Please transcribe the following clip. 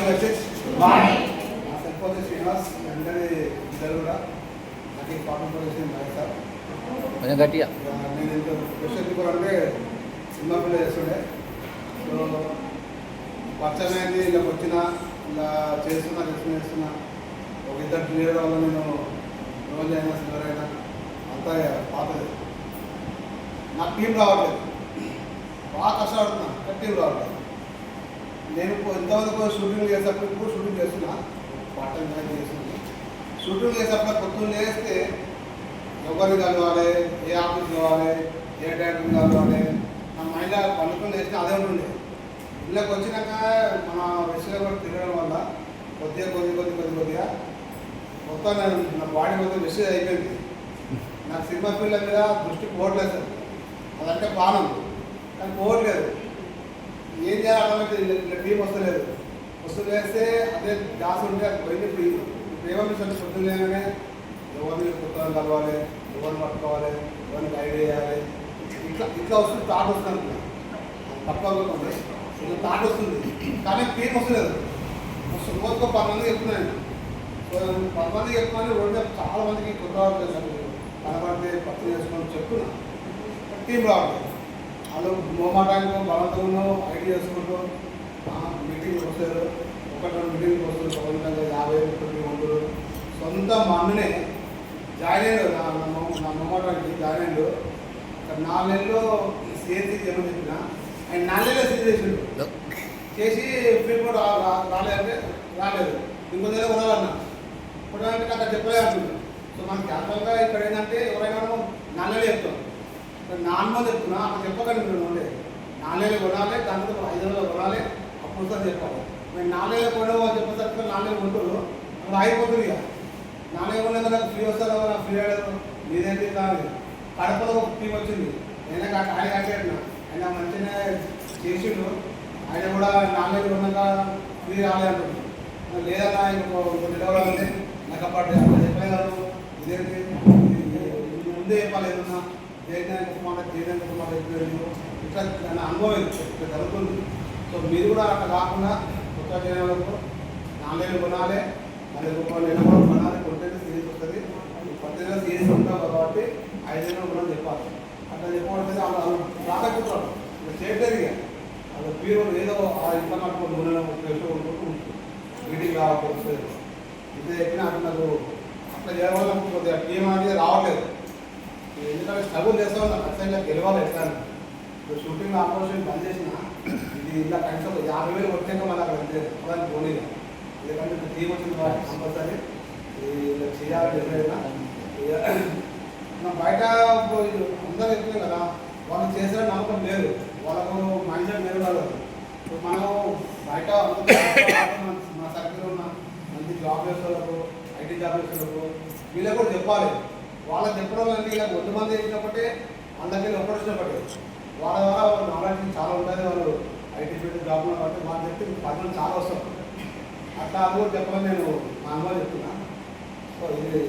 Morning message నా cellphone Srinivas అందరి ఇద్దరు కూడా నాకు కాన్ఫిడెన్స్ సార్ కొంచెం గట్టిగా నేను ఇంత క్వశ్చన్ పేపర్ అంటే సినిమా పిల్ల చేస్తుండే. సో పరిచయం అయింది, ఇలా వచ్చిన ఇలా చేస్తున్నా ఒక ఇద్దరు క్లియర్ వల్ల నేను రోజు అయినా సినిమా అయినా అంతా పాతది. నాకు టీం రావట్లేదు, బాగా కష్టపడుతున్నా కానీ టీం రావట్లేదు. నేను ఇంతవరకు షూటింగ్ చేసేటప్పుడు ఇప్పుడు షూటింగ్ చేస్తున్నా, పార్ట్ టైం జాయిన్ చేస్తున్నాను. షూటింగ్ చేసేటప్పుడు పొద్దున్న చేస్తే ఎవరిని కలవాలి, ఏ ఆఫీస్ కావాలి, ఏ డైరెక్టర్ని కలవాలి, నా మైండ్లో పనుకొని చేసిన అదే ఉంటుండే. ఇళ్ళకి వచ్చినాక మన విషయంలో కూడా తిరగడం వల్ల కొద్దిగా మొత్తం నా బాడీ మొత్తం విషయం అయిపోయింది. నాకు సినిమా ఫీల్డ్ మీద దృష్టి పోవట్లేదు సార్. అదంటే బాణం కానీ పోవట్లేదు. ఏం చేయాలంటే ఇలా టీం వస్తలేదు. వేస్తే అదే గ్యాస్ ఉంటే అది పోయింది. ప్రేమించండి పొద్దున్నే ఎవరిని కొత్తగా కలవాలి, ఎవరిని పట్టుకోవాలి, ఎవరిని గైడ్ చేయాలి, ఇట్లా వస్తుంది. థాట్ వస్తుంది అనుకున్నా తప్పకుండా ఇది థాట్ వస్తుంది కానీ టీం వస్తలేదు. రోజుకో 10 మంది చెప్తున్నాను. సో 10 మంది చెప్తున్నాను. రోజు చాలా మందికి కొత్త కనబడితే పత్రిక చేసుకుని చెప్తున్నా, టీం రావట్లేదు. వాళ్ళు మోమాటానికి బలంతో ఐడియా చేసుకుంటూ మీటింగ్ వస్తారు. 1-2 మీటింగ్కి వస్తారు. 50-100 సొంత మా అన్ననే జాయిన్ అయ్యాడు. నా మోమాటానికి జాయిన్ అయ్యాడు. 4 నెలలు సేల్స్ ఏమని చెప్పిన ఆయన 4 నెలలు సేల్ చేసిండు. చేసి ఫీల్డ్ కూడా రాలేదంటే రాలేదు. ఇంకో నెల కొనాలన్నా కొనాలంటే అక్కడ చెప్పలే అంటున్నాను. సో మనకి క్యాన్సల్గా ఇక్కడ ఏంటంటే ఎవరైనా 4 నెలలు చెప్తాం, 4 మంది చెప్తున్నా అక్కడ చెప్పకండి. మీరు ఉండే 4 నెలలు కొనాలి, దాంట్లో 5 నెలలు కొనాలి, అప్పుడు సార్ చెప్పాలి. మేము 4 నెలలు కొనడం చెప్పేసరికి 4 నెలలు కొంటారు, అక్కడ ఆగిపోతుంది. ఇక 4 నెలలు కొన్నా కదా ఫ్రీ వస్తారు కదా, ఫ్రీ అయ్యారు మీదేంటి కాదు. కడపలో ఒక టీం వచ్చింది, ఆయన కట్టేసిన ఆయన మంచిగా చేసిండు. ఆయన కూడా 4 నెలలు ఉన్నాక ఫ్రీ రాలేదంటున్నాడు. లేదన్నా ఇంకో నిలవాలంటే నాకు అప్పటి అక్కడ చెప్పలే కాదు. ఇదేంటి ముందే చెప్పాలి, ఏదన్నా చేయడానికి మాట ఇట్లా దాని అనుభవం ఇట్లా జరుగుతుంది. సో మీరు కూడా అట్లా కాకుండా కొత్త జనాలకు 4 నెలలు కొనాలి, 10 నెలలు కొనాలి, కొంటే సీరీస్ వస్తుంది. 10 నెలల సీరీస్ ఉంటాం కాబట్టి 5 నెలలు కొనాలి చెప్పాలి. అట్లా చెప్పబడితే వాళ్ళు రాకపోతారు, ఇలా చేయట్లేదు. ఇక అది మీరు ఏదో ఆ ఇంట్లో నాకు నూనె వేసుకోకుంటూ మీటింగ్ రావట్లేదు. ఇంత చెప్పినా అట్లా నాకు అట్లా చేయడం నాకు కొద్దిగా టీం అనేది రావట్లేదు. ఎందుకంటే స్ట్రగుల్ చేస్తాం, నాకు ఖచ్చితంగా గెలవాలి. ఎట్లా ఇప్పుడు షూటింగ్ ఆపరేషన్ బంద్ చేసిన ఇది ఇలా కనీసం 50,000 వచ్చాక మళ్ళీ అక్కడ అంతే అలాంటి పోలేదు. ఎందుకంటే ఇప్పుడు టీం వచ్చింది కాబట్టి కంపల్సరీ ఇలా చేయాలి. ఎప్పుడైనా బయట అందరూ చెప్తున్నాం కదా, వాళ్ళు చేసిన నమ్మకం లేదు, వాళ్ళకు మైండ్ సెట్ లేదు కాదు. ఇప్పుడు మనం బయట మన సర్కిల్ ఉన్న మంచి జాబ్ చేసేవాళ్ళకు, ఐటీ జాబ్ చేసేవాళ్ళకు వీళ్ళకి కూడా చెప్పాలి. వాళ్ళకి చెప్పడం అంటే ఇలా 100 మంది చెప్పినప్పటి అందరికీ ఒక్కటి వచ్చినప్పటి వాళ్ళ ద్వారా వాళ్ళ నాలెడ్జ్ చాలా ఉంటుంది. వాళ్ళు ఐటీ ఫీల్డ్ జాబ్లో కాబట్టి వాళ్ళు చెప్తే 10 మంది చాలా వస్తారు. అట్లా అది కూడా చెప్పాలని నేను మా అమ్మ చెప్తున్నా. సో ఇది